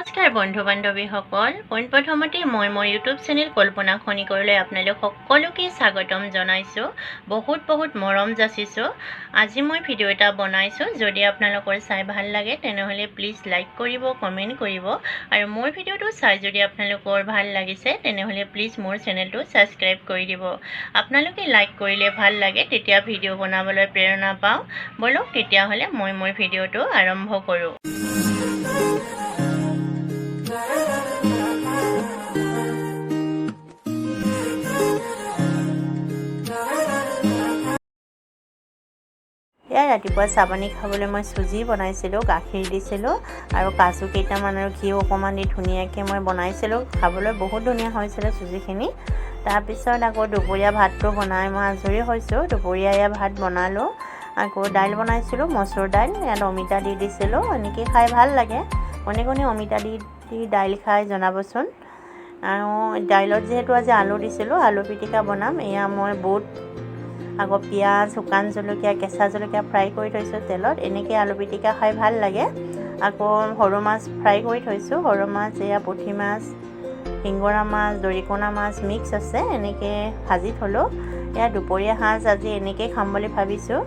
নমস্কাৰ বন্ধু বান্ধৱীসকল, পোনপ্ৰথমতে মই মোৰ ইউটিউব চেনেল কল্পনা খনিকৰলৈ আপোনালোক সকলোকে স্বাগতম জনাইছোঁ। বহুত মৰম যাচিছোঁ। আজি মই ভিডিঅ' এটা বনাইছোঁ। যদি আপোনালোকৰ চাই ভাল লাগে তেনেহ'লে প্লিজ লাইক কৰিব, কমেণ্ট কৰিব আৰু মোৰ ভিডিঅ'টো চাই যদি আপোনালোকৰ ভাল লাগিছে তেনেহ'লে প্লিজ মোৰ চেনেলটো ছাবস্ক্ৰাইব কৰি দিব। আপোনালোকে লাইক কৰিলে ভাল লাগে, তেতিয়া ভিডিঅ' বনাবলৈ প্ৰেৰণা পাওঁ। বলক তেতিয়াহ'লে মই মোৰ ভিডিঅ'টো আৰম্ভ কৰোঁ। এয়া ৰাতিপুৱা চাহ পানী খাবলৈ মই চুজি বনাইছিলোঁ, গাখীৰ দিছিলোঁ আৰু কাজু কেইটামান আৰু ঘিউ অকণমান দি ধুনীয়াকৈ মই বনাইছিলোঁ। খাবলৈ বহুত ধুনীয়া হৈছিলে চুজিখিনি। তাৰপিছত আকৌ দুপৰীয়া ভাতটো বনাই মই আজৰি হৈছোঁ। দুপৰীয়া এয়া ভাত বনালোঁ। আকৌ দাইল বনাইছিলোঁ, মচুৰ দাইল, ইয়াত অমিতা দি দিছিলোঁ। এনেকৈ খাই ভাল লাগে। কোনে অমিতা দি দাইল খাই জনাবচোন। আৰু দাইলত যিহেতু আজি আলু দিছিলোঁ, আলু পিটিকা বনাম। এয়া মই বুট, আকৌ পিঁয়াজ, শুকান জলকীয়া, কেঁচা জলকীয়া ফ্ৰাই কৰি থৈছোঁ তেলত। এনেকৈ আলু পিটিকা খাই ভাল লাগে। আকৌ সৰু মাছ ফ্ৰাই কৰি থৈছোঁ। সৰু মাছ এয়া পুঠি মাছ, শিঙৰা মাছ, দৰিকণা মাছ মিক্স আছে, এনেকৈ ভাজি থ'লোঁ। এয়া দুপৰীয়া সাজ আজি এনেকৈ খাম বুলি ভাবিছোঁ।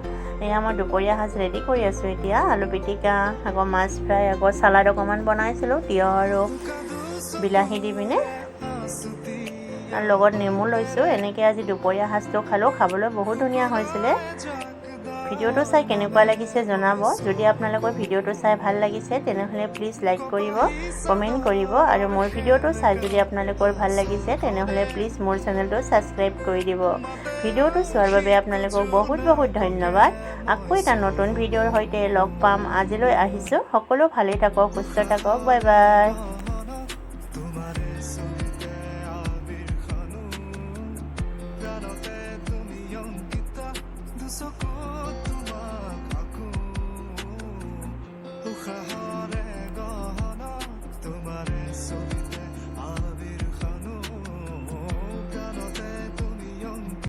এয়া মই দুপৰীয়া সাজ ৰেডি কৰি আছোঁ এতিয়া। আলু পিটিকা, আকৌ মাছ ফ্ৰাই, আকৌ চালাড অকণমান বনাইছিলোঁ তিয়ঁহ আৰু বিলাহী দি পিনে, আৰু লগত নেমু লৈছোঁ। এনেকৈ আজি দুপৰীয়া সাজটো খালোঁ। খাবলৈ বহুত ধুনীয়া হৈছিলে। ভিডিঅ'টো চাই কেনেকুৱা লাগিছে জনাব। যদি আপোনালোকৰ ভিডিঅ'টো চাই ভাল লাগিছে তেনেহ'লে প্লিজ লাইক কৰিব, কমেণ্ট কৰিব আৰু মোৰ ভিডিঅ'টো চাই যদি আপোনালোকৰ ভাল লাগিছে তেনেহ'লে প্লিজ মোৰ চেনেলটো ছাবস্ক্ৰাইব কৰি দিব। ভিডিঅ'টো চোৱাৰ বাবে আপোনালোকক বহুত ধন্যবাদ। আকৌ এটা নতুন ভিডিঅ'ৰ সৈতে লগ পাম। আজিলৈ আহিছোঁ। সকলো ভালে থাকক, সুস্থ থাকক। Bye bye. উশাহৰে গহনা তোমাৰে ছবি